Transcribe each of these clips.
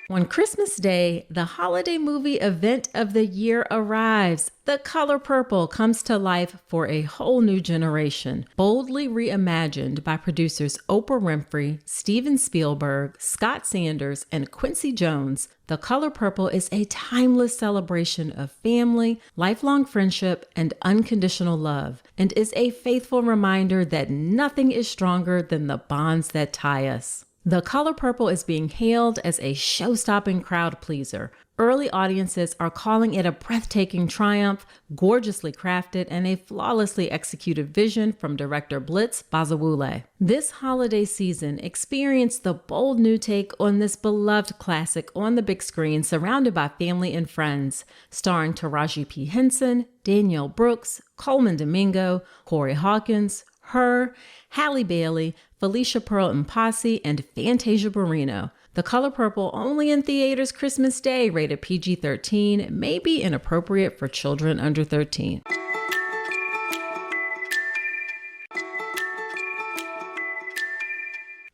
On Christmas Day, the holiday movie event of the year arrives. The color purple comes to life for a whole new generation. Boldly reimagined by producers Oprah Winfrey, Steven Spielberg, Scott Sanders, and Quincy Jones, The Color Purple is a timeless celebration of family, lifelong friendship, and unconditional love, and is a faithful reminder that nothing is stronger than the bonds that tie us. The Color Purple is being hailed as a show-stopping crowd pleaser. Early audiences are calling it a breathtaking triumph, gorgeously crafted, and a flawlessly executed vision from director Blitz Bazawule. This holiday season, experience the bold new take on this beloved classic on the big screen, surrounded by family and friends. Starring Taraji P. Henson, Danielle Brooks, Coleman Domingo, Corey Hawkins, Her, Halle Bailey, Felicia Pearl Mpasi, and Fantasia Barrino. The Color Purple, only in theaters Christmas Day, rated PG-13, may be inappropriate for children under 13.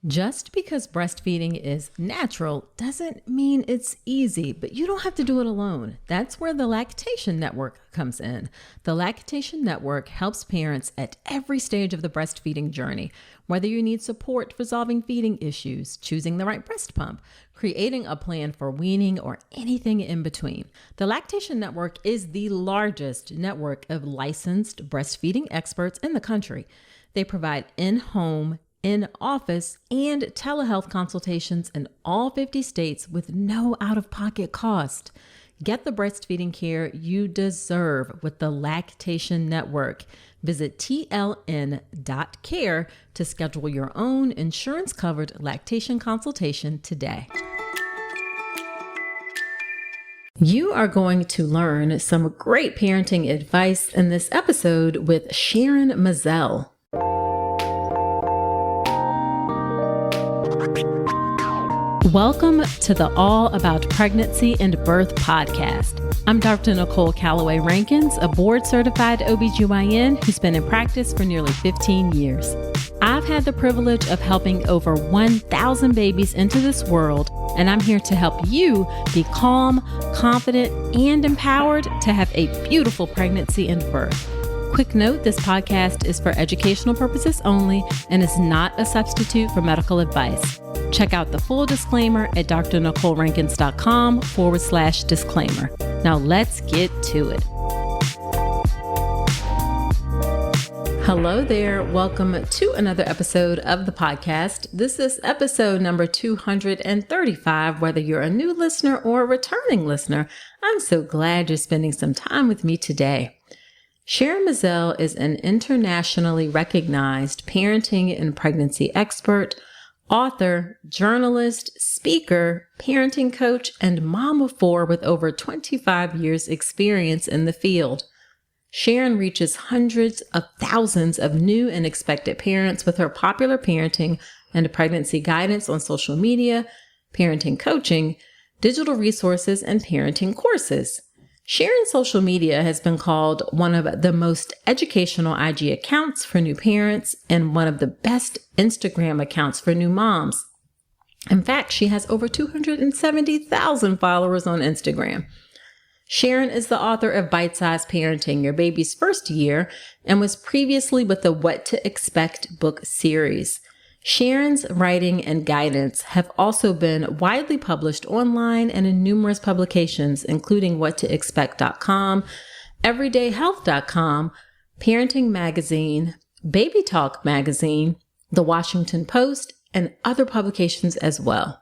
Just because breastfeeding is natural doesn't mean it's easy, but you don't have to do it alone. That's where the Lactation Network comes in. The Lactation Network helps parents at every stage of the breastfeeding journey, whether you need support resolving feeding issues, choosing the right breast pump, creating a plan for weaning, or anything in between. The Lactation Network is the largest network of licensed breastfeeding experts in the country. They provide in-home, in-office, and telehealth consultations in all 50 states with no out-of-pocket cost. Get the breastfeeding care you deserve with the Lactation Network. Visit tln.care to schedule your own insurance-covered lactation consultation today. You are going to learn some great parenting advice in this episode with Sharon Mazel. Welcome to the All About Pregnancy and Birth podcast. I'm Dr. Nicole Calloway Rankins, a board-certified OBGYN who's been in practice for nearly 15 years. I've had the privilege of helping over 1,000 babies into this world, and I'm here to help you be calm, confident, and empowered to have a beautiful pregnancy and birth. Quick note, this podcast is for educational purposes only and is not a substitute for medical advice. Check out the full disclaimer at drnicolerankins.com/disclaimer. Now let's get to it. Hello there. Welcome to another episode of the podcast. This is episode number 235. Whether you're a new listener or a returning listener, I'm so glad you're spending some time with me today. Sharon Mazel is an internationally recognized parenting and pregnancy expert, author, journalist, speaker, parenting coach, and mom of four with over 25 years experience in the field. Sharon reaches hundreds of thousands of new and expectant parents with her popular parenting and pregnancy guidance on social media, parenting coaching, digital resources, and parenting courses. Sharon's social media has been called one of the most educational IG accounts for new parents and one of the best Instagram accounts for new moms. In fact, she has over 270,000 followers on Instagram. Sharon is the author of Bite-Sized Parenting, Your Baby's First Year, and was previously with the What to Expect book series. Sharon's writing and guidance have also been widely published online and in numerous publications, including whattoexpect.com, everydayhealth.com, Parenting Magazine, Baby Talk Magazine, The Washington Post, and other publications as well.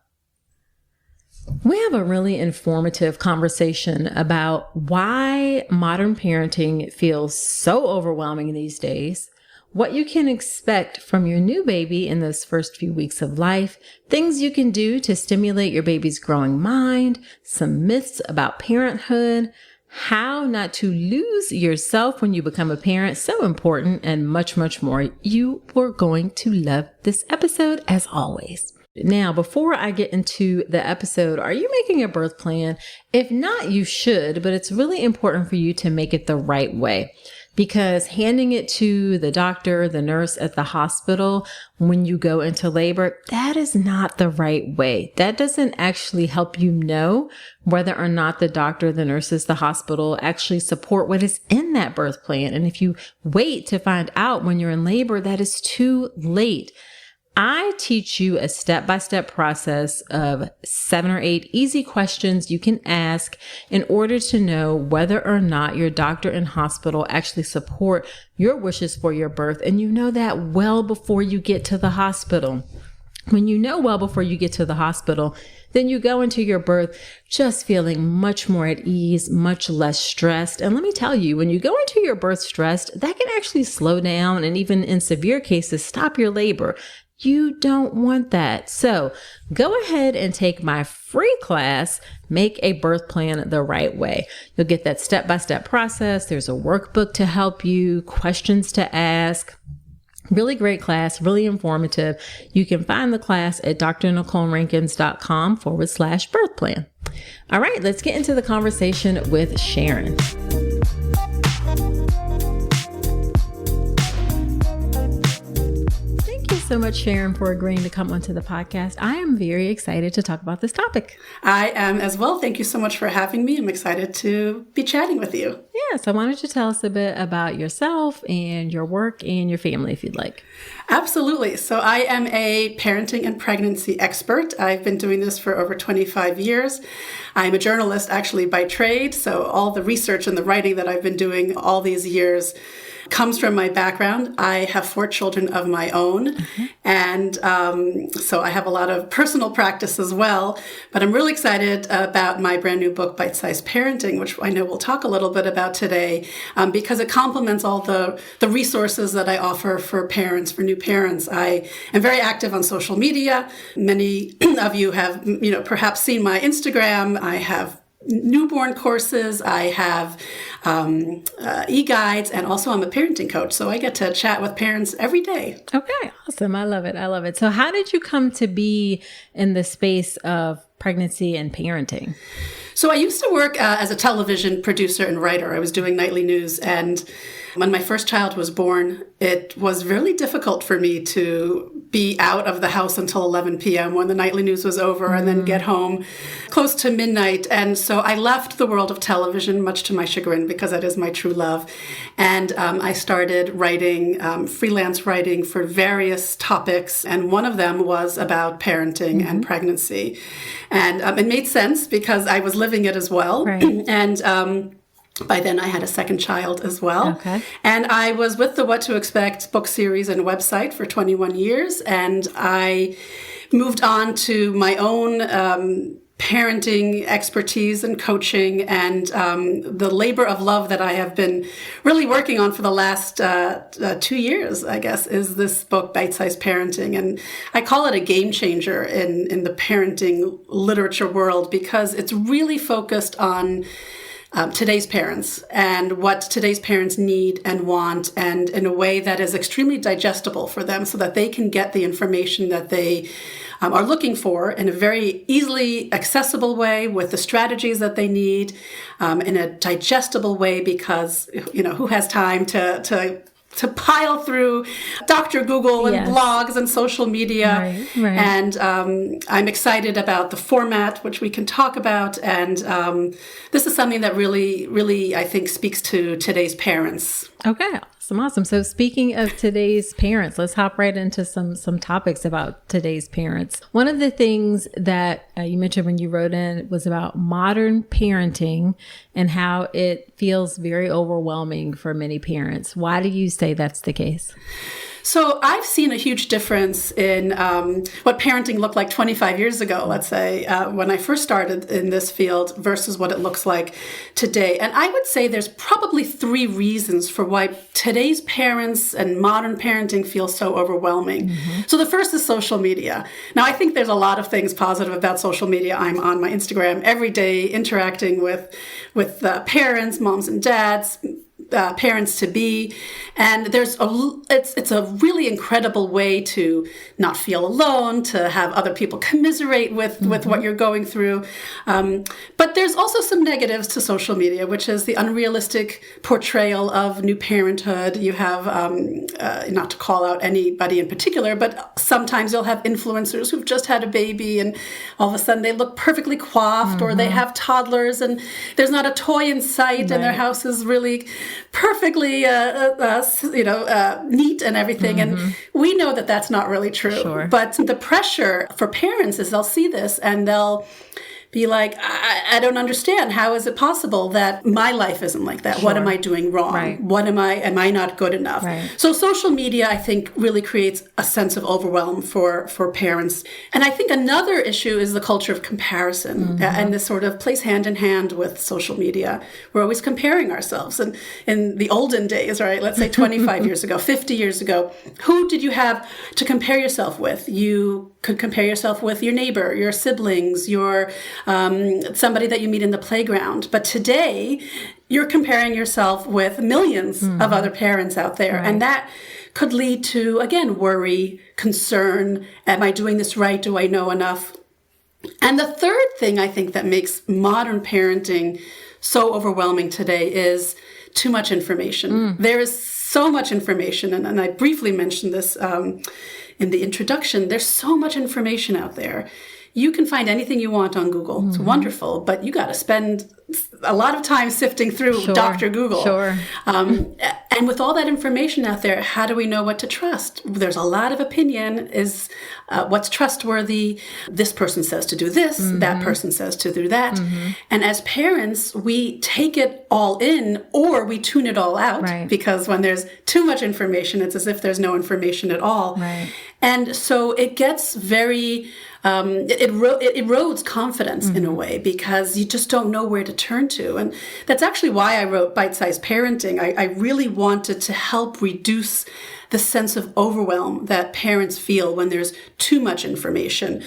We have a really informative conversation about why modern parenting feels so overwhelming these days, what you can expect from your new baby in those first few weeks of life, things you can do to stimulate your baby's growing mind, some myths about parenthood, how not to lose yourself when you become a parent, so important, and much, much more. You are going to love this episode as always. Now, before I get into the episode, are you making a birth plan? If not, you should, but it's really important for you to make it the right way. because handing it to the doctor, the nurse at the hospital when you go into labor, that is not the right way. That doesn't actually help you know whether or not the doctor, the nurses, the hospital actually support what is in that birth plan. And if you wait to find out when you're in labor, that is too late. I teach you a step-by-step process of 7 or 8 easy questions you can ask in order to know whether or not your doctor and hospital actually support your wishes for your birth. And you know that well before you get to the hospital. When you know well before you get to the hospital, then you go into your birth just feeling much more at ease, much less stressed. And let me tell you, when you go into your birth stressed, that can actually slow down and even in severe cases, stop your labor. You don't want that. So go ahead and take my free class, Make a Birth Plan the Right Way. You'll get that step-by-step process. There's a workbook to help you, questions to ask. Really great class, really informative. You can find the class at drnicolerankins.com/birth plan. All right, let's get into the conversation with Sharon. So much, Sharon, for agreeing to come onto the podcast. I am very excited to talk about this topic. I am as well. Thank you so much for having me. I'm excited to be chatting with you. Yes, I wanted to tell us a bit about yourself and your work and your family, if you'd like. Absolutely. So I am a parenting and pregnancy expert. I've been doing this for over 25 years. I'm a journalist actually by trade. So all the research and the writing that I've been doing all these years comes from my background. I have 4 children of my own. Mm-hmm. And so I have a lot of personal practice as well. But I'm really excited about my brand new book, Bite-Sized Parenting, which I know we'll talk a little bit about today, because it complements all the resources that I offer for parents, for new parents. I am very active on social media. Many of you have, perhaps seen my Instagram. I have newborn courses. I have e-guides, and also I'm a parenting coach. So I get to chat with parents every day. Okay, awesome. I love it. I love it. So how did you come to be in the space of pregnancy and parenting? So I used to work as a television producer and writer. I was doing nightly news. And when my first child was born, it was really difficult for me to be out of the house until 11 p.m. when the nightly news was over and then get home close to midnight. And so I left the world of television, much to my chagrin, because that is my true love. And I started writing, freelance writing for various topics. And one of them was about parenting and pregnancy. And it made sense because I was living it as well. Right. And by then I had a second child as well. Okay. And I was with the What to Expect book series and website for 21 years. And I moved on to my own parenting expertise and coaching, and the labor of love that I have been really working on for the last 2 years, I guess, is this book, Bite-Sized Parenting. And I call it a game changer in the parenting literature world because it's really focused on today's parents and what today's parents need and want, and in a way that is extremely digestible for them so that they can get the information that they are looking for in a very easily accessible way with the strategies that they need in a digestible way, because, who has time to pile through Dr. Google and blogs and social media. Right. And I'm excited about the format, which we can talk about. And this is something that really, really, I think, speaks to today's parents. Okay. Awesome. So speaking of today's parents, let's hop right into some topics about today's parents. One of the things that you mentioned when you wrote in was about modern parenting and how it feels very overwhelming for many parents. Why do you say that's the case? So I've seen a huge difference in what parenting looked like 25 years ago, let's say, when I first started in this field versus what it looks like today. And I would say there's probably 3 reasons for why today's parents and modern parenting feels so overwhelming. Mm-hmm. So the first is social media. Now, I think there's a lot of things positive about social media. I'm on my Instagram every day interacting with parents, moms and dads, parents to be. And it's a really incredible way to not feel alone, to have other people commiserate with what you're going through. But there's also some negatives to social media, which is the unrealistic portrayal of new parenthood. You have, not to call out anybody in particular, but sometimes you'll have influencers who've just had a baby and all of a sudden they look perfectly coiffed, or they have toddlers and there's not a toy in sight, and their house is really perfectly neat and everything. And we know that that's not really true. Sure. But the pressure for parents is they'll see this and they'll be like, I don't understand. How is it possible that my life isn't like that? Sure. What am I doing wrong? Right. Am I not good enough? Right. So social media, I think, really creates a sense of overwhelm for parents. And I think another issue is the culture of comparison. And this sort of plays hand in hand with social media. We're always comparing ourselves. And in the olden days, right, let's say 25 years ago, 50 years ago, who did you have to compare yourself with? You could compare yourself with your neighbor, your siblings, your somebody that you meet in the playground. But today, you're comparing yourself with millions of other parents out there. Right. And that could lead to, again, worry, concern. Am I doing this right? Do I know enough? And the third thing I think that makes modern parenting so overwhelming today is too much information. There is so much information. And I briefly mentioned this in the introduction. There's so much information out there. You can find anything you want on Google. It's wonderful, but you got to spend a lot of time sifting through Dr. Google. Sure. And with all that information out there, how do we know what to trust? There's a lot of opinion. Is what's trustworthy? This person says to do this. That person says to do that. And as parents, we take it all in, or we tune it all out. Right. Because when there's too much information, it's as if there's no information at all. Right. And so it gets very... it erodes confidence in a way, because you just don't know where to turn to. And that's actually why I wrote Bite-Sized Parenting. I really wanted to help reduce the sense of overwhelm that parents feel when there's too much information.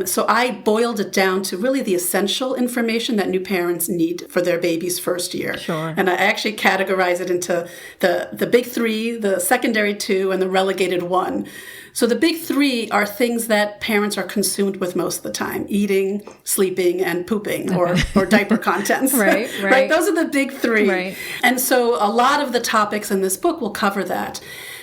So I boiled it down to really the essential information that new parents need for their baby's first year. Sure. And I actually categorize it into the big three, the secondary two, and the relegated one. So the big three are things that parents are consumed with most of the time: eating, sleeping, and pooping, or diaper contents. Right. Those are the big three. Right. And so a lot of the topics in this book will cover that.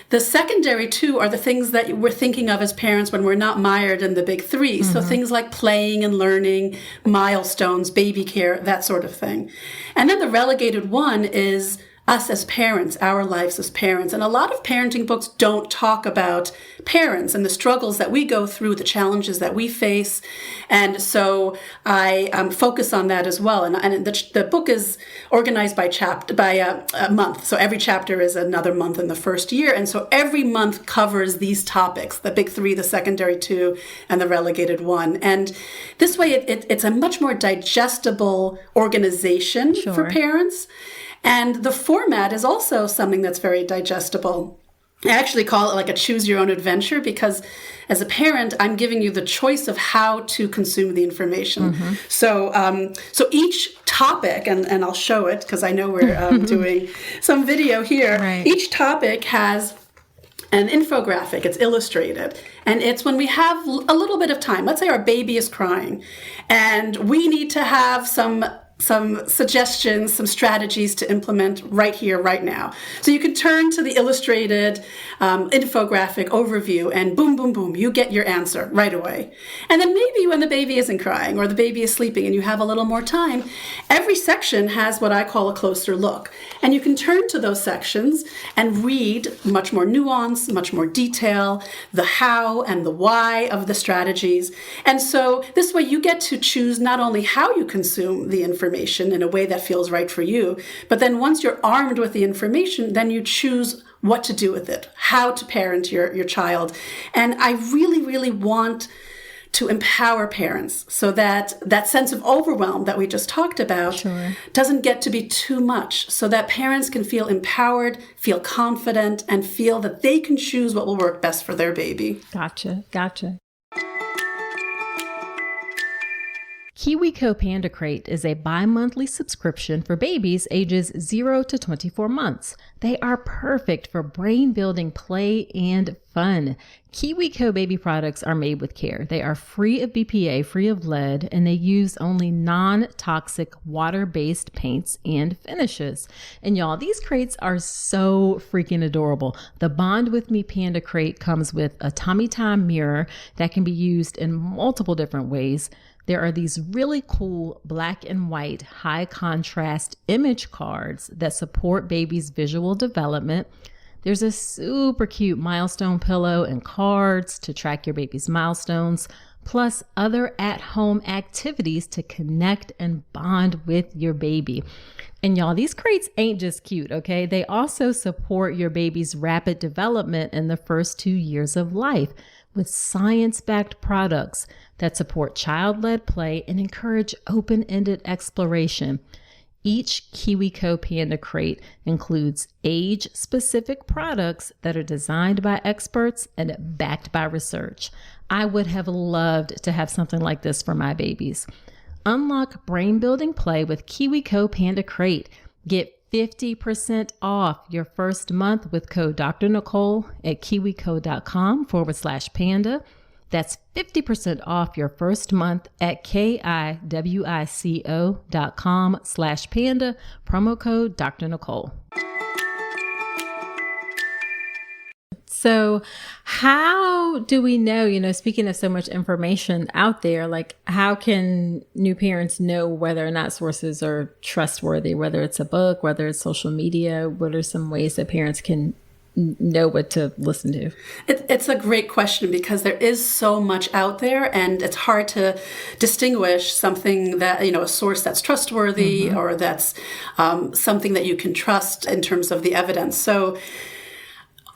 The secondary two are the things that we're thinking of as parents when we're not mired in the big three. So things like playing and learning, milestones, baby care, that sort of thing. And then the relegated one is us as parents, our lives as parents. And a lot of parenting books don't talk about parents and the struggles that we go through, the challenges that we face. And so I focus on that as well. And the book is organized by a month. So every chapter is another month in the first year. And so every month covers these topics: the big three, the secondary two, and the relegated one. And this way it's a much more digestible organization for parents. And the format is also something that's very digestible. I actually call it like a choose your own adventure, because as a parent, I'm giving you the choice of how to consume the information. So each topic, and I'll show it because I know we're doing some video here. Right. Each topic has an infographic. It's illustrated. And it's when we have a little bit of time. Let's say our baby is crying and we need to have some suggestions, some strategies to implement right here, right now. So you can turn to the illustrated infographic overview and boom, boom, boom, you get your answer right away. And then maybe when the baby isn't crying or the baby is sleeping and you have a little more time, every section has what I call a closer look. And you can turn to those sections and read much more nuance, much more detail, the how and the why of the strategies. And so this way you get to choose not only how you consume the information in a way that feels right for you, but then once you're armed with the information, then you choose what to do with it, how to parent your child. And I really, really want to empower parents so that that sense of overwhelm that we just talked about doesn't get to be too much, so that parents can feel empowered, feel confident, and feel that they can choose what will work best for their baby. Gotcha. KiwiCo Panda Crate is a bi-monthly subscription for babies ages 0 to 24 months. They are perfect for brain-building play and fun. KiwiCo baby products are made with care. They are free of BPA, free of lead, and they use only non-toxic water-based paints and finishes. And y'all, these crates are so freaking adorable. The Bond With Me Panda Crate comes with a tummy time mirror that can be used in multiple different ways. There are these really cool black and white high contrast image cards that support babies' visual development. There's a super cute milestone pillow and cards to track your baby's milestones, plus other at-home activities to connect and bond with your baby. And y'all, these crates ain't just cute, okay? They also support your baby's rapid development in the first 2 years of life with science-backed products that support child-led play and encourage open-ended exploration. Each KiwiCo Panda Crate includes age-specific products that are designed by experts and backed by research. I would have loved to have something like this for my babies. Unlock brain-building play with KiwiCo Panda Crate. Get 50% off your first month with code Dr. Nicole at kiwico.com/panda. That's 50% off your first month at kiwico.com/panda, promo code Dr. Nicole. So how do we know, speaking of so much information out there, like how can new parents know whether or not sources are trustworthy, whether it's a book, whether it's social media? What are some ways that parents can know what to listen to? It's a great question because there is so much out there and it's hard to distinguish something that, a source that's trustworthy or that's something that you can trust in terms of the evidence. So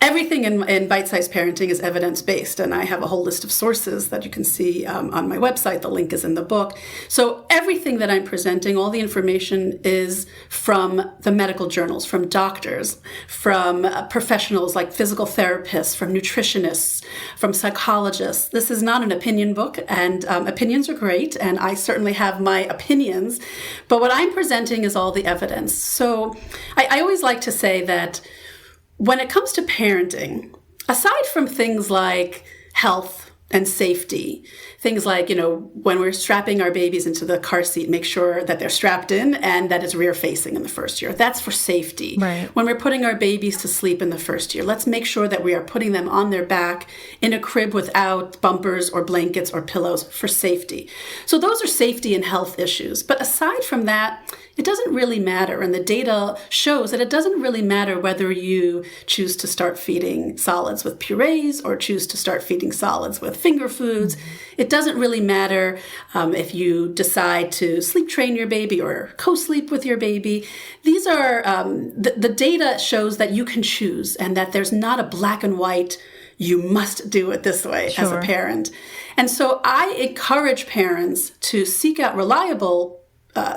everything in Bite-Sized Parenting is evidence-based, and I have a whole list of sources that you can see on my website. The link is in the book. So everything that I'm presenting, all the information is from the medical journals, from doctors, from professionals like physical therapists, from nutritionists, from psychologists. This is not an opinion book, and opinions are great, and I certainly have my opinions, but what I'm presenting is all the evidence. So I always like to say that when it comes to parenting, aside from things like health and safety, things like, when we're strapping our babies into the car seat, make sure that they're strapped in and that it's rear facing in the first year. That's for safety. Right. When we're putting our babies to sleep in the first year, let's make sure that we are putting them on their back in a crib without bumpers or blankets or pillows for safety. So those are safety and health issues. But aside from that, it doesn't really matter. And the data shows that it doesn't really matter whether you choose to start feeding solids with purees or choose to start feeding solids with finger foods. It doesn't really matter if you decide to sleep train your baby or co-sleep with your baby. These are, the data shows that you can choose and that there's not a black and white, you must do it this way as a parent. And so I encourage parents to seek out reliable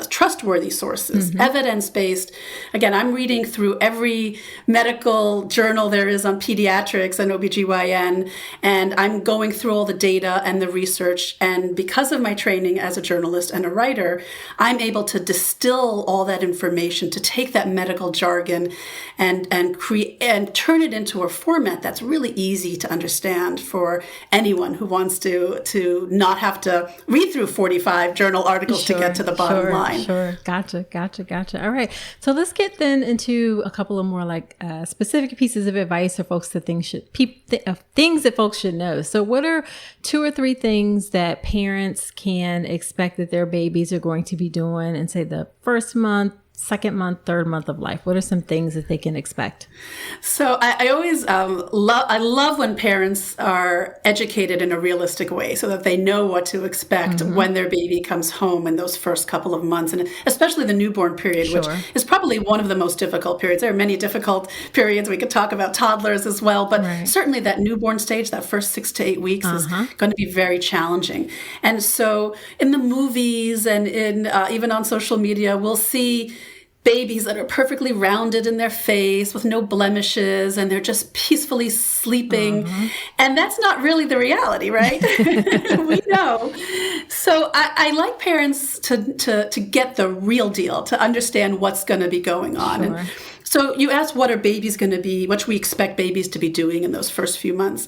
trustworthy sources, evidence-based. Again, I'm reading through every medical journal there is on pediatrics and OBGYN, and I'm going through all the data and the research. And because of my training as a journalist and a writer, I'm able to distill all that information, to take that medical jargon and create and turn it into a format that's really easy to understand for anyone who wants to not have to read through 45 journal articles to get to the bottom line. Sure. Gotcha. All right. So let's get then into a couple of more specific pieces of advice or things that folks should know. So what are 2 or 3 things that parents can expect that their babies are going to be doing in, say, the first month, second month, third month of life? What are some things that they can expect? So I always love when parents are educated in a realistic way so that they know what to expect when their baby comes home in those first couple of months, and especially the newborn period, which is probably one of the most difficult periods. There are many difficult periods. We could talk about toddlers as well, but certainly that newborn stage, that first 6 to 8 weeks is going to be very challenging. And so in the movies and in even on social media, we'll see babies that are perfectly rounded in their face with no blemishes, and they're just peacefully sleeping. And that's not really the reality, right? We know. So I like parents to get the real deal, to understand what's going to be going on. Sure. And so you asked, what are babies going to be, what we expect babies to be doing in those first few months?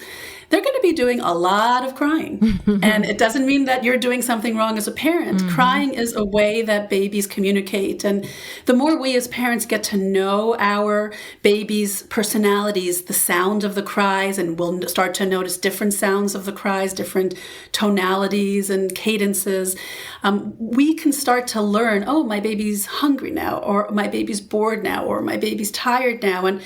They're going to be doing a lot of crying. And it doesn't mean that you're doing something wrong as a parent. Crying is a way that babies communicate. And the more we as parents get to know our babies' personalities, the sound of the cries, and we'll start to notice different sounds of the cries, different tonalities and cadences, we can start to learn, oh, my baby's hungry now, or my baby's bored now, or my baby's tired now. And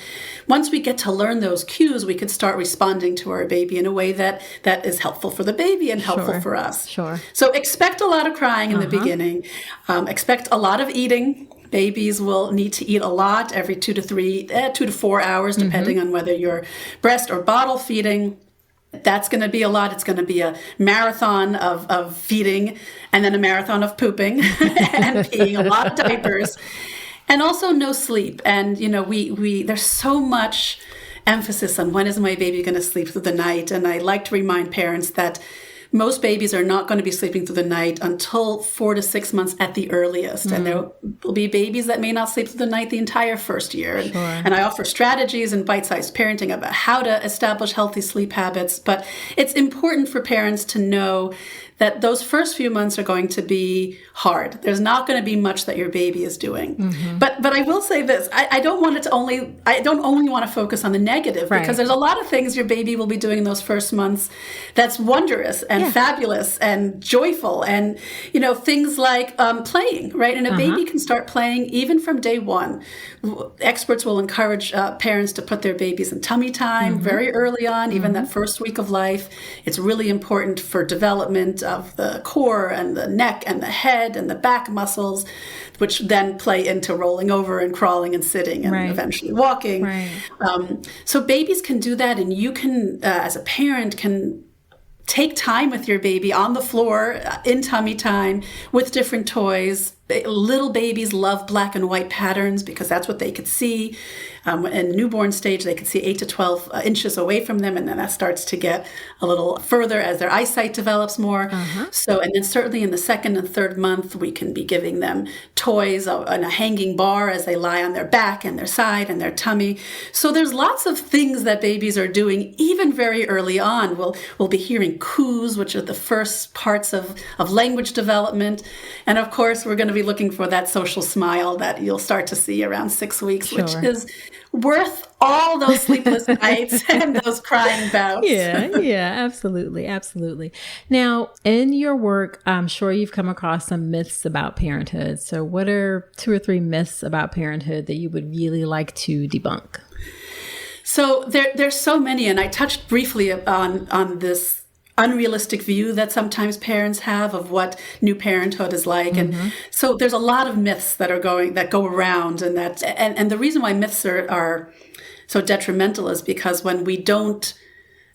once we get to learn those cues, we can start responding to our baby in a way that is helpful for the baby and helpful for us. Sure. So expect a lot of crying in the beginning. Expect a lot of eating. Babies will need to eat a lot every 2 to 4 hours, depending on whether you're breast or bottle feeding. That's going to be a lot. It's going to be a marathon of feeding, and then a marathon of pooping and peeing, a lot of diapers, and also no sleep. And, we there's so much emphasis on when is my baby going to sleep through the night. And I like to remind parents that most babies are not going to be sleeping through the night until 4 to 6 months at the earliest. And there will be babies that may not sleep through the night the entire first year. And I offer strategies and bite-sized parenting about how to establish healthy sleep habits. But it's important for parents to know that those first few months are going to be hard. There's not going to be much that your baby is doing. But I will say this, I don't only want to focus on the negative, because there's a lot of things your baby will be doing in those first months that's wondrous and fabulous and joyful, and things like playing, right? And a baby can start playing even from day one. Experts will encourage parents to put their babies in tummy time very early on, even that first week of life. It's really important for development of the core and the neck and the head and the back muscles, which then play into rolling over and crawling and sitting and eventually walking. So babies can do that, and you can, as a parent, can take time with your baby on the floor in tummy time with different toys. Little babies love black and white patterns because that's what they could see. In newborn stage, they could see 8 to 12 inches away from them, and then that starts to get a little further as their eyesight develops more. So, and then certainly in the second and third month, we can be giving them toys on a hanging bar as they lie on their back and their side and their tummy. So there's lots of things that babies are doing even very early on. We'll be hearing coos, which are the first parts of language development. And of course, we're going to be looking for that social smile that you'll start to see around 6 weeks, which is worth all those sleepless nights and those crying bouts. Absolutely. Now, in your work, I'm sure you've come across some myths about parenthood. So what are 2 or 3 myths about parenthood that you would really like to debunk? So there's so many, and I touched briefly on this unrealistic view that sometimes parents have of what new parenthood is like. And so there's a lot of myths that go around, and the reason why myths are so detrimental is because when we don't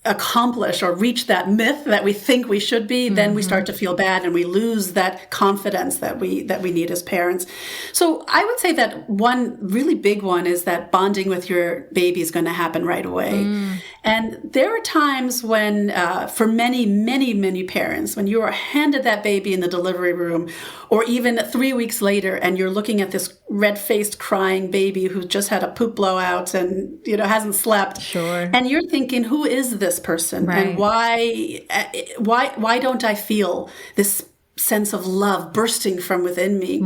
accomplish or reach that myth that we think we should be, then we start to feel bad and we lose that confidence that we need as parents. So I would say that one really big one is that bonding with your baby is going to happen right away. And there are times when, for many, many, many parents, when you are handed that baby in the delivery room, or even 3 weeks later, and you're looking at this red-faced crying baby who just had a poop blowout and hasn't slept, and you're thinking, who is this person, and why don't I feel this sense of love bursting from within me?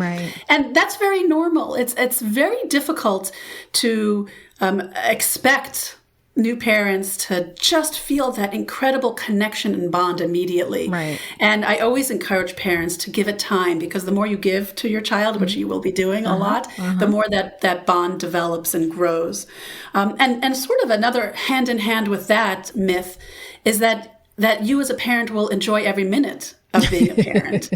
And that's very normal. It's very difficult to expect new parents to just feel that incredible connection and bond immediately. And I always encourage parents to give it time, because the more you give to your child, which you will be doing a lot, the more that bond develops and grows. And sort of another hand in hand with that myth is that you as a parent will enjoy every minute of being a parent.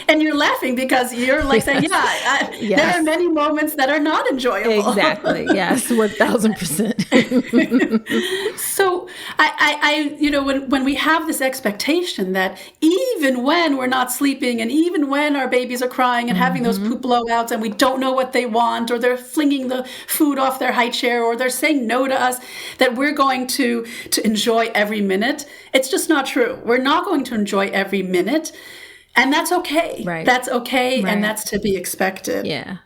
and you're laughing because you're like saying, there are many moments that are not enjoyable. Exactly. Yes. 1000%. So I when we have this expectation that even when we're not sleeping and even when our babies are crying and having those poop blowouts and we don't know what they want, or they're flinging the food off their high chair, or they're saying no to us, that we're going to enjoy every minute. It's just not true. We're not going to enjoy every minute. And that's okay. Right. That's okay. Right. And that's to be expected. Yeah.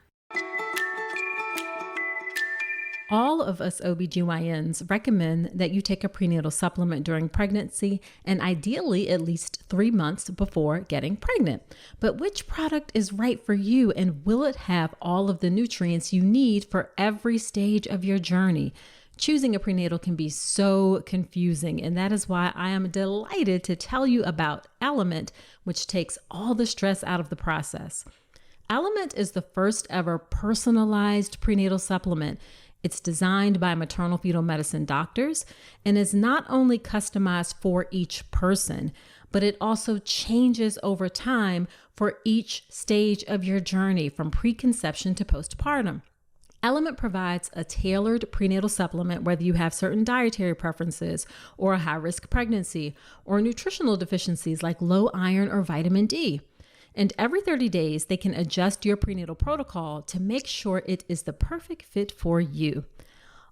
All of us OBGYNs recommend that you take a prenatal supplement during pregnancy and ideally at least 3 months before getting pregnant. But which product is right for you, and will it have all of the nutrients you need for every stage of your journey? Choosing a prenatal can be so confusing, and that is why I am delighted to tell you about Element, which takes all the stress out of the process. Element is the first ever personalized prenatal supplement. It's designed by maternal fetal medicine doctors and is not only customized for each person, but it also changes over time for each stage of your journey from preconception to postpartum. Element provides a tailored prenatal supplement whether you have certain dietary preferences or a high-risk pregnancy or nutritional deficiencies like low iron or vitamin D. And every 30 days, they can adjust your prenatal protocol to make sure it is the perfect fit for you.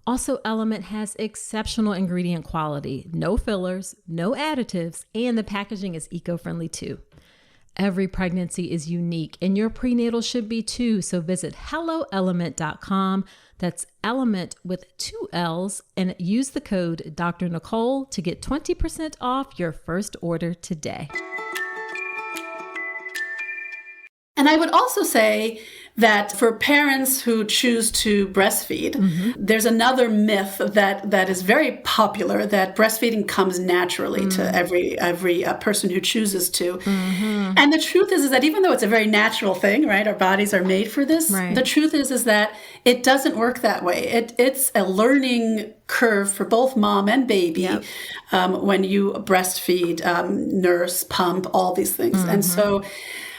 Also, Element has exceptional ingredient quality, no fillers, no additives, and the packaging is eco-friendly too. Every pregnancy is unique, and your prenatal should be too. So visit helloelement.com. That's Element with 2 L's, and use the code Dr. Nicole to get 20% off your first order today. And I would also say that for parents who choose to breastfeed, there's another myth that is very popular, that breastfeeding comes naturally to every person who chooses to. And the truth is that even though it's a very natural thing, right? Our bodies are made for this. Right. The truth is that it doesn't work that way. It's a learning curve for both mom and baby when you breastfeed, nurse, pump, all these things. And so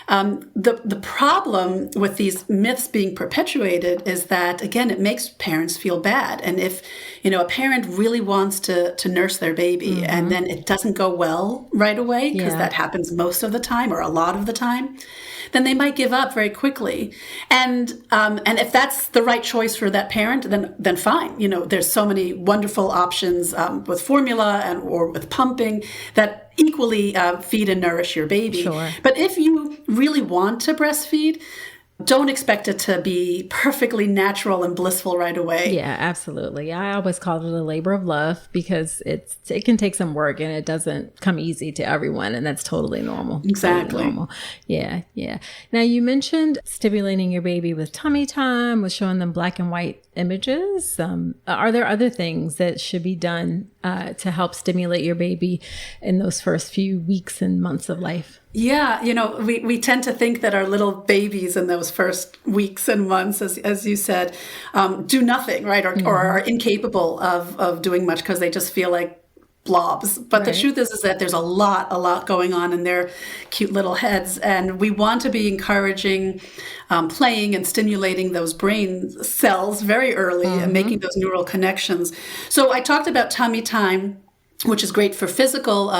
the problem with these myths being perpetuated is that, again, it makes parents feel bad. And if, a parent really wants to nurse their baby and then it doesn't go well right away, because that happens most of the time or a lot of the time, then they might give up very quickly. And if that's the right choice for that parent, then fine. There's so many wonderful options with formula or with pumping that equally feed and nourish your baby. Sure. But if you really want to breastfeed, don't expect it to be perfectly natural and blissful right away. Yeah, absolutely. I always call it a labor of love because it can take some work and it doesn't come easy to everyone, and that's totally normal. Exactly. Totally normal. Yeah. Now, you mentioned stimulating your baby with tummy time, with showing them black and white images. Are there other things that should be done to help stimulate your baby in those first few weeks and months of life? Yeah, we tend to think that our little babies in those first weeks and months, as you said, do nothing, right? Or are incapable of doing much because they just feel like blobs. But the truth is that there's a lot going on in their cute little heads. And we want to be encouraging playing and stimulating those brain cells very early and making those neural connections. So I talked about tummy time, which is great for physical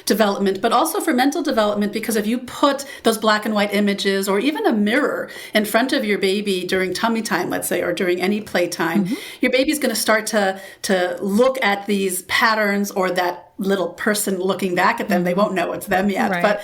development, but also for mental development, because if you put those black and white images or even a mirror in front of your baby during tummy time, let's say, or during any playtime, your baby's going to start to look at these patterns or that little person looking back at them. They won't know it's them yet, but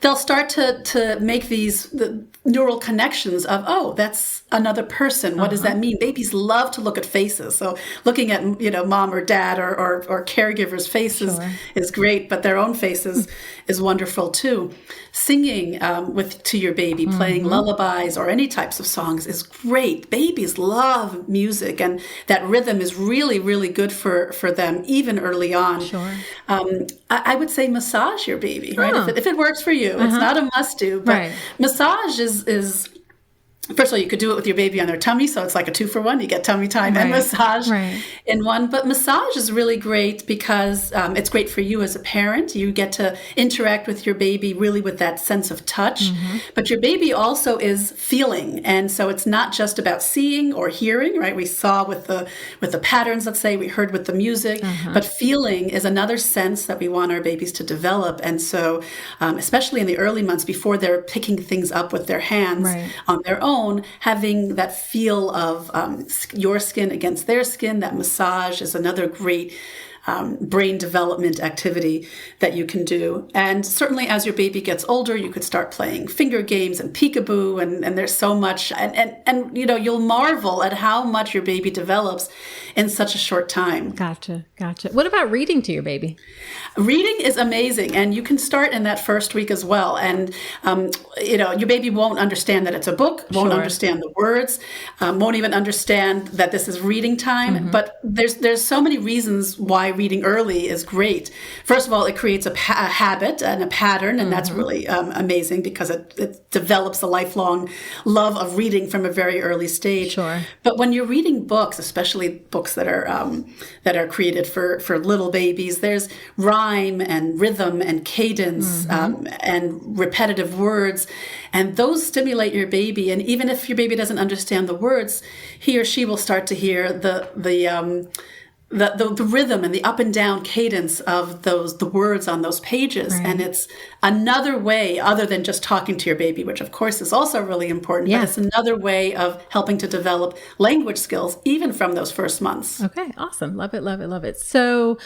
they'll start to make the neural connections of, oh, that's another person. What does that mean? Babies love to look at faces. So looking at, mom or dad or caregivers' faces is great, but their own faces is wonderful too. Singing to your baby, playing lullabies or any types of songs is great. Babies love music, and that rhythm is really, really good for them, even early on. Sure. I would say massage your baby, right? If it works for you. It's not a must-do, but massage is First of all, you could do it with your baby on their tummy, so it's like a 2-for-1. You get tummy time and massage in one. But massage is really great because it's great for you as a parent. You get to interact with your baby really with that sense of touch. But your baby also is feeling, and so it's not just about seeing or hearing, right? We saw with the patterns, let's say, we heard with the music, but feeling is another sense that we want our babies to develop. And so, especially in the early months before they're picking things up with their hands on their own, having that feel of your skin against their skin, that massage is another great brain development activity that you can do. And certainly as your baby gets older, you could start playing finger games and peekaboo, and there's so much, and you know, you'll marvel at how much your baby develops in such a short time. Gotcha. What about reading to your baby? Reading is amazing, and you can start in that first week as well. And you know, your baby won't understand that it's a book, won't understand the words, won't even understand that this is reading time. But there's so many reasons why reading early is great. First of all, it creates a habit and a pattern, and that's really amazing because it develops a lifelong love of reading from a very early stage. But when you're reading books, especially books that are created for little babies, there's rhyme and rhythm and cadence and repetitive words, and those stimulate your baby. And even if your baby doesn't understand the words, he or she will start to hear the rhythm and the up and down cadence of the words on those pages. And it's another way, other than just talking to your baby, which of course is also really important, but it's another way of helping to develop language skills, even from those first months. Okay, awesome. Love it. So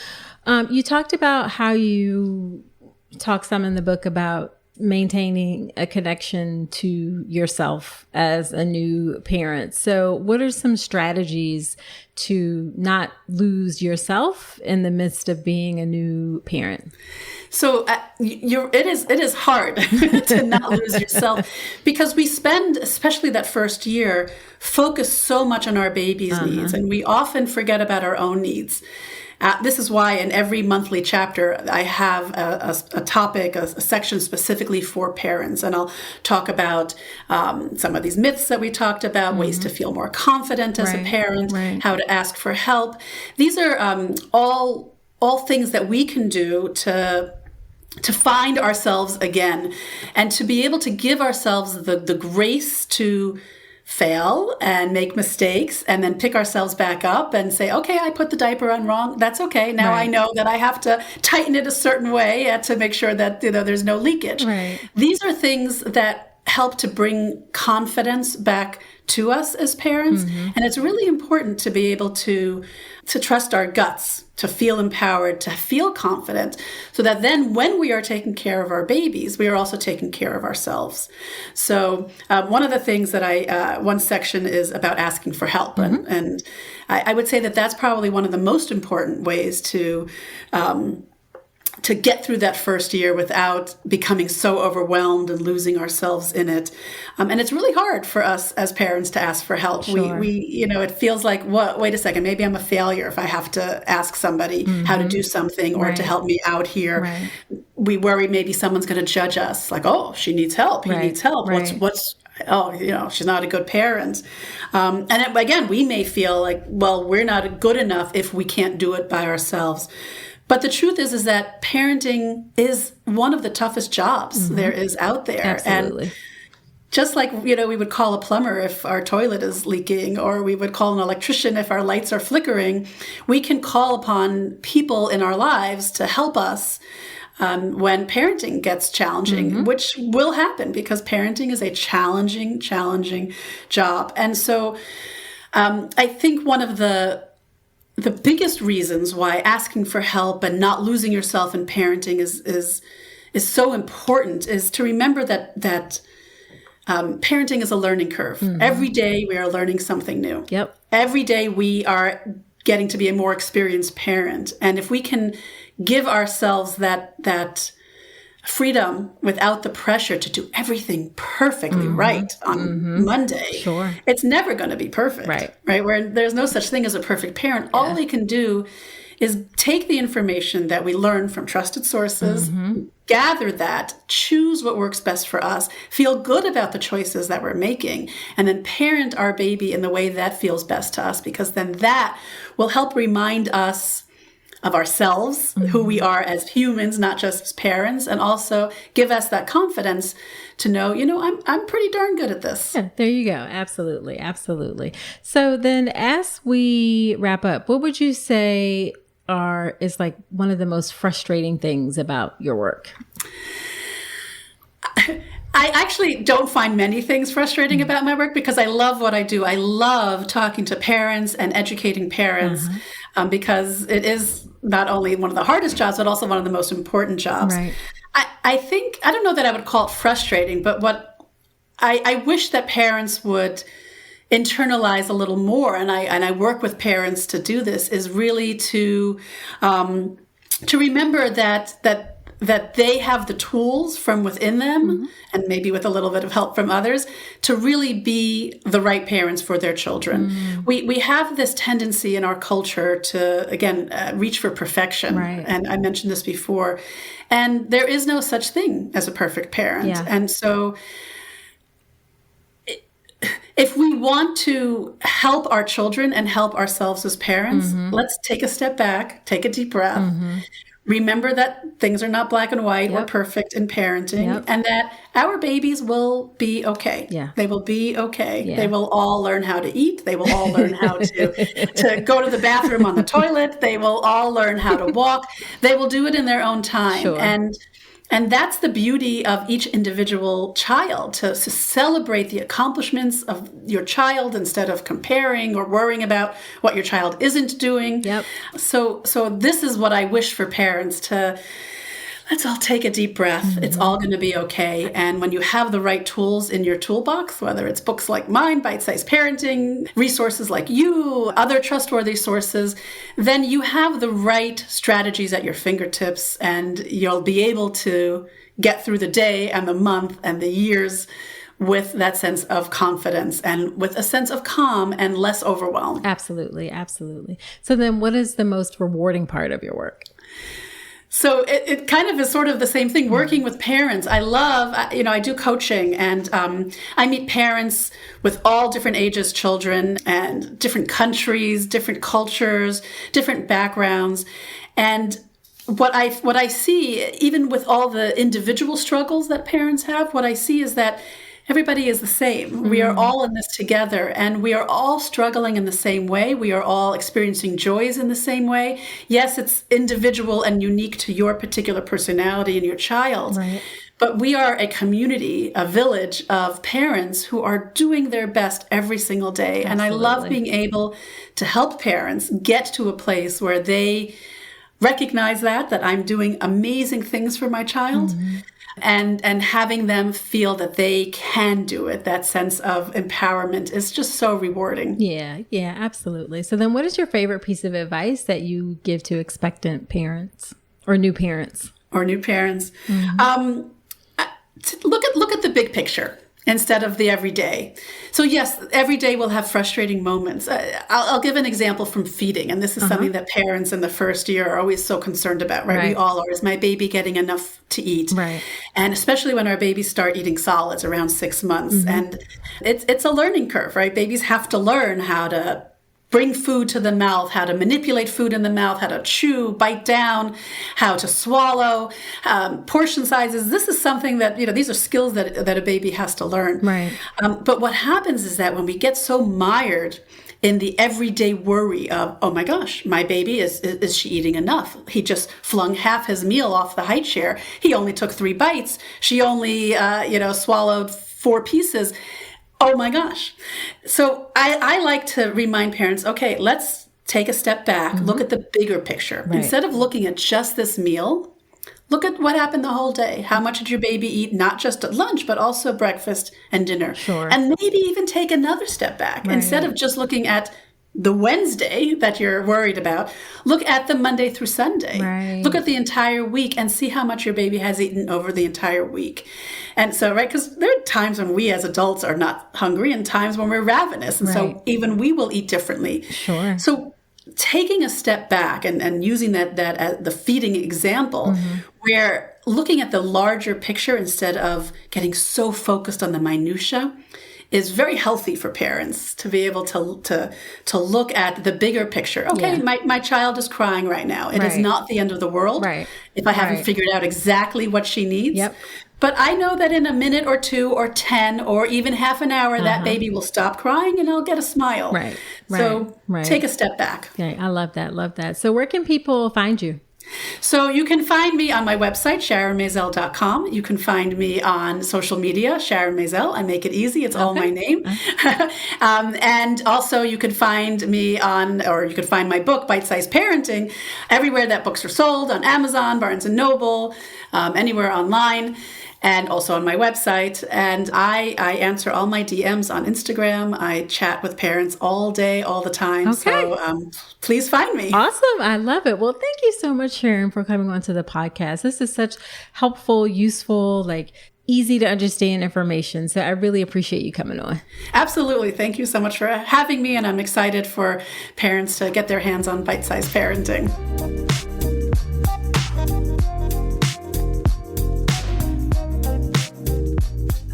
you talked about how you talk some in the book about maintaining a connection to yourself as a new parent. So what are some strategies to not lose yourself in the midst of being a new parent? So it is hard to not lose yourself, because we spend, especially that first year, focus so much on our baby's needs, and we often forget about our own needs. This is why in every monthly chapter, I have a topic, a section specifically for parents. And I'll talk about some of these myths that we talked about, ways to feel more confident as a parent, how to ask for help. These are all things that we can do to find ourselves again, and to be able to give ourselves the grace to fail and make mistakes, and then pick ourselves back up and say, okay, I put the diaper on wrong. That's okay. Now I know that I have to tighten it a certain way to make sure that, you know, there's no leakage. These are things that help to bring confidence back to us as parents. And it's really important to be able to trust our guts, to feel empowered, to feel confident, so that then when we are taking care of our babies, we are also taking care of ourselves. So one of the things that one section is about asking for help. And I would say that that's probably one of the most important ways to get through that first year without becoming so overwhelmed and losing ourselves in it. And it's really hard for us as parents to ask for help. We you know, it feels like, wait a second, maybe I'm a failure if I have to ask somebody how to do something or to help me out here. We worry maybe someone's going to judge us, like, oh, she needs help, he needs help. Oh, you know, she's not a good parent. And again, we may feel like, well, we're not good enough if we can't do it by ourselves. But the truth is that parenting is one of the toughest jobs there is out there. Absolutely. And just like, you know, we would call a plumber if our toilet is leaking, or we would call an electrician if our lights are flickering, we can call upon people in our lives to help us when parenting gets challenging, which will happen because parenting is a challenging job. And so I think one of the biggest reasons why asking for help and not losing yourself in parenting is so important is to remember that parenting is a learning curve. Every day we are learning something new. Every day we are getting to be a more experienced parent. And if we can give ourselves that freedom without the pressure to do everything perfectly right on Monday, it's never going to be perfect, right? Where there's no such thing as a perfect parent. All we can do is take the information that we learn from trusted sources, gather that, choose what works best for us, feel good about the choices that we're making, and then parent our baby in the way that feels best to us, because then that will help remind us of ourselves, who we are as humans, not just as parents, and also give us that confidence to know, I'm pretty darn good at this. Yeah, there you go. Absolutely. Absolutely. So then as we wrap up, what would you say is like one of the most frustrating things about your work? I actually don't find many things frustrating about my work because I love what I do. I love talking to parents and educating parents because it is not only one of the hardest jobs, but also one of the most important jobs. Right. I think, I don't know that I would call it frustrating, but what I wish that parents would internalize a little more, and I work with parents to do this, is really to remember that they have the tools from within them, and maybe with a little bit of help from others, to really be the right parents for their children. We have this tendency in our culture to, again, reach for perfection. Right. And I mentioned this before. And there is no such thing as a perfect parent. Yeah. And so if we want to help our children and help ourselves as parents, let's take a step back, take a deep breath. Remember that things are not black and white or perfect in parenting, and that our babies will be okay. Yeah. They will be okay. Yeah. They will all learn how to eat. They will all learn how to go to the bathroom on the toilet. They will all learn how to walk. They will do it in their own time. Sure. And that's the beauty of each individual child, to celebrate the accomplishments of your child instead of comparing or worrying about what your child isn't doing. Yep. So this is what I wish for parents to, let's all take a deep breath. It's all going to be okay. And when you have the right tools in your toolbox, whether it's books like mine, Bite-Sized Parenting, resources like you, other trustworthy sources, then you have the right strategies at your fingertips, and you'll be able to get through the day and the month and the years with that sense of confidence and with a sense of calm and less overwhelmed. Absolutely. Absolutely. So then what is the most rewarding part of your work? So it kind of is sort of the same thing, working with parents. I love, I do coaching, and I meet parents with all different ages, children, and different countries, different cultures, different backgrounds. And what I see, even with all the individual struggles that parents have, what I see is that everybody is the same. We are all in this together, and we are all struggling in the same way. We are all experiencing joys in the same way. Yes, it's individual and unique to your particular personality and your child. Right. But we are a community, a village of parents who are doing their best every single day. Absolutely. And I love being able to help parents get to a place where they recognize that I'm doing amazing things for my child. And having them feel that they can do it, that sense of empowerment is just so rewarding. Yeah, absolutely. So then what is your favorite piece of advice that you give to expectant parents or new parents? Look at the big picture instead of the everyday. So yes, every day will have frustrating moments. I'll give an example from feeding. And this is something that parents in the first year are always so concerned about, right? We all are. Is my baby getting enough to eat? Right. And especially when our babies start eating solids around 6 months. And it's a learning curve, right? Babies have to learn how to bring food to the mouth, how to manipulate food in the mouth, how to chew, bite down, how to swallow, portion sizes. This is something that, these are skills that a baby has to learn. Right. But what happens is that when we get so mired in the everyday worry of, oh my gosh, my baby, is she eating enough? He just flung half his meal off the high chair. He only took 3 bites. She only, swallowed 4 pieces. Oh my gosh. So I like to remind parents, okay, let's take a step back, look at the bigger picture. Right. Instead of looking at just this meal, look at what happened the whole day. How much did your baby eat, not just at lunch, but also breakfast and dinner? Sure. And maybe even take another step back. Right. Instead of just looking at the Wednesday that you're worried about, look at the Monday through Sunday. Right. Look at the entire week and see how much your baby has eaten over the entire week. And so, right, because there are times when we as adults are not hungry and times when we're ravenous. And so even we will eat differently. Sure. So taking a step back and using that as the feeding example, where looking at the larger picture instead of getting so focused on the minutia is very healthy for parents to be able to look at the bigger picture. Okay, my child is crying right now. It is not the end of the world if I haven't figured out exactly what she needs. But I know that in a minute or 2 or 10 or even half an hour, that baby will stop crying and I'll get a smile. So take a step back. Okay, I love that. Love that. So where can people find you? So you can find me on my website, SharonMazel.com. You can find me on social media, Sharon Mazel. I make it easy. It's all my name. And also you can find me you can find my book, Bite-Sized Parenting, everywhere that books are sold, on Amazon, Barnes & Noble, anywhere online. And also on my website. And I answer all my DMs on Instagram. I chat with parents all day, all the time. So please find me. Awesome. I love it. Well, thank you so much, Sharon, for coming onto the podcast. This is such helpful, useful, easy to understand information. So I really appreciate you coming on. Absolutely. Thank you so much for having me. And I'm excited for parents to get their hands on bite-sized parenting.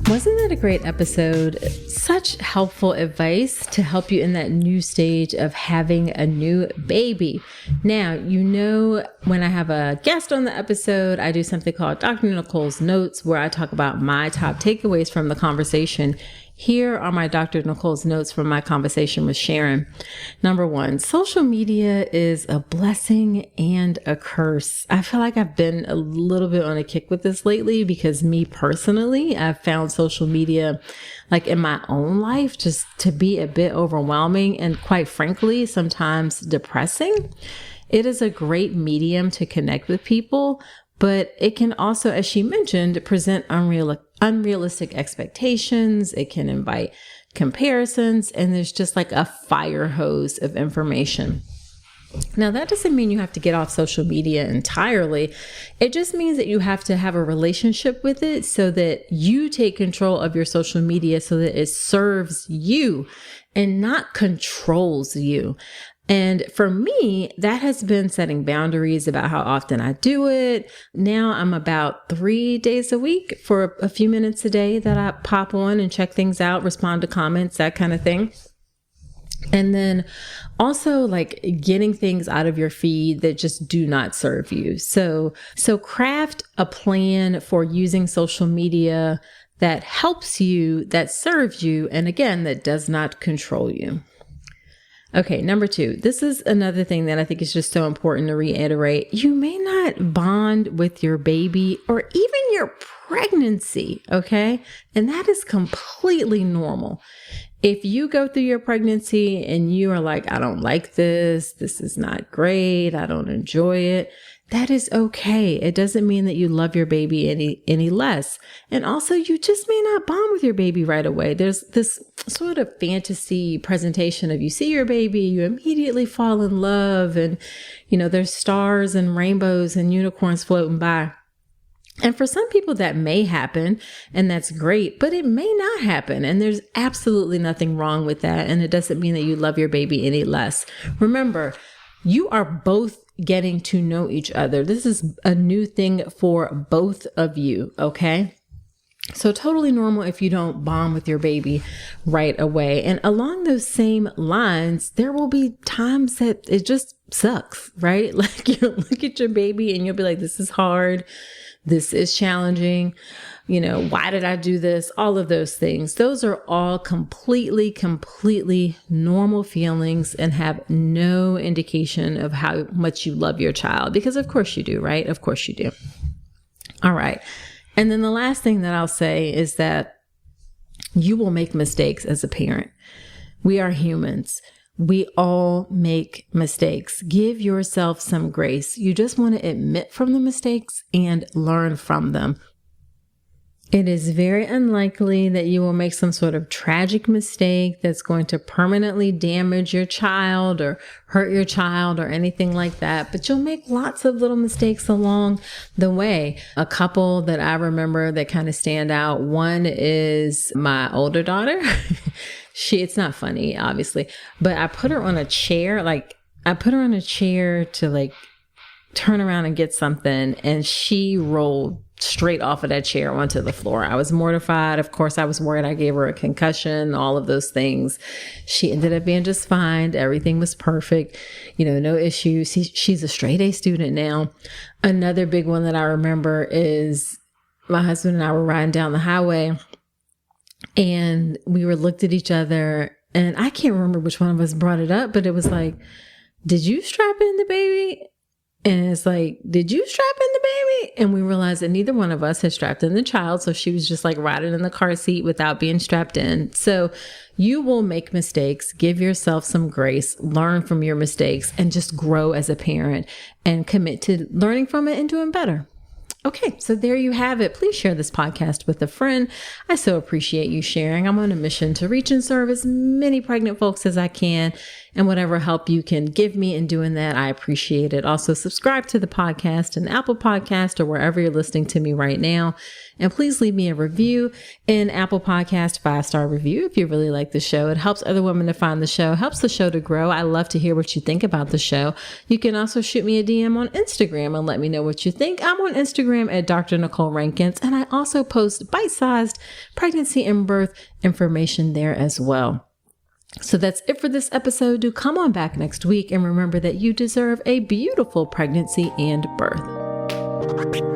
Wasn't that a great episode? Such helpful advice to help you in that new stage of having a new baby. Now, when I have a guest on the episode, I do something called Dr. Nicole's Notes, where I talk about my top takeaways from the conversation. Here are my Dr. Nicole's notes from my conversation with Sharon. Number 1, social media is a blessing and a curse. I feel like I've been a little bit on a kick with this lately because me personally, I've found social media in my own life just to be a bit overwhelming and quite frankly, sometimes depressing. It is a great medium to connect with people, but it can also, as she mentioned, present unrealistic expectations. It can invite comparisons, and there's just a fire hose of information. Now, that doesn't mean you have to get off social media entirely. It just means that you have to have a relationship with it so that you take control of your social media so that it serves you and not controls you. And for me, that has been setting boundaries about how often I do it. Now I'm about 3 days a week for a few minutes a day that I pop on and check things out, respond to comments, that kind of thing. And then also getting things out of your feed that just do not serve you. So craft a plan for using social media that helps you, that serves you, and again, that does not control you. Okay, number 2, this is another thing that I think is just so important to reiterate. You may not bond with your baby or even your pregnancy, okay? And that is completely normal. If you go through your pregnancy and you are I don't like this is not great, I don't enjoy it, that is okay. It doesn't mean that you love your baby any less. And also, you just may not bond with your baby right away. There's this sort of fantasy presentation of you see your baby, you immediately fall in love, and there's stars and rainbows and unicorns floating by. And for some people that may happen, and that's great, but it may not happen. And there's absolutely nothing wrong with that. And it doesn't mean that you love your baby any less. Remember, you are both getting to know each other. This is a new thing for both of you, okay? So totally normal if you don't bond with your baby right away. And along those same lines, there will be times that it just sucks, right? You'll look at your baby and you'll be like, this is hard. This is challenging. Why did I do this? All of those things. Those are all completely normal feelings and have no indication of how much you love your child, because of course you do, right? Of course you do. All right. And then the last thing that I'll say is that you will make mistakes as a parent. We are humans. We all make mistakes. Give yourself some grace. You just want to admit from the mistakes and learn from them. It is very unlikely that you will make some sort of tragic mistake that's going to permanently damage your child or hurt your child or anything like that, but you'll make lots of little mistakes along the way. A couple that I remember that kind of stand out. One is my older daughter. It's not funny, obviously, but I put her on a chair, I put her on a chair to like turn around and get something, and she rolled straight off of that chair onto the floor. I was mortified. Of course, I was worried I gave her a concussion, all of those things. She ended up being just fine. Everything was perfect. No issues. She's a straight A student now. Another big one that I remember is my husband and I were riding down the highway, and we were looked at each other, and I can't remember which one of us brought it up, but it was like, did you strap in the baby? And it's like, did you strap in the baby? And we realized that neither one of us had strapped in the child. So she was just like riding in the car seat without being strapped in. So you will make mistakes. Give yourself some grace, learn from your mistakes, and just grow as a parent and commit to learning from it and doing better. Okay, so there you have it. Please share this podcast with a friend. I so appreciate you sharing. I'm on a mission to reach and serve as many pregnant folks as I can, and whatever help you can give me in doing that, I appreciate it. Also, subscribe to the podcast in Apple Podcast or wherever you're listening to me right now. And please leave me a review in Apple Podcast, 5-star review if you really like the show. It helps other women to find the show, helps the show to grow. I love to hear what you think about the show. You can also shoot me a DM on Instagram and let me know what you think. I'm on Instagram at Dr. Nicole Rankins, and I also post bite-sized pregnancy and birth information there as well. So that's it for this episode. Do come on back next week and remember that you deserve a beautiful pregnancy and birth.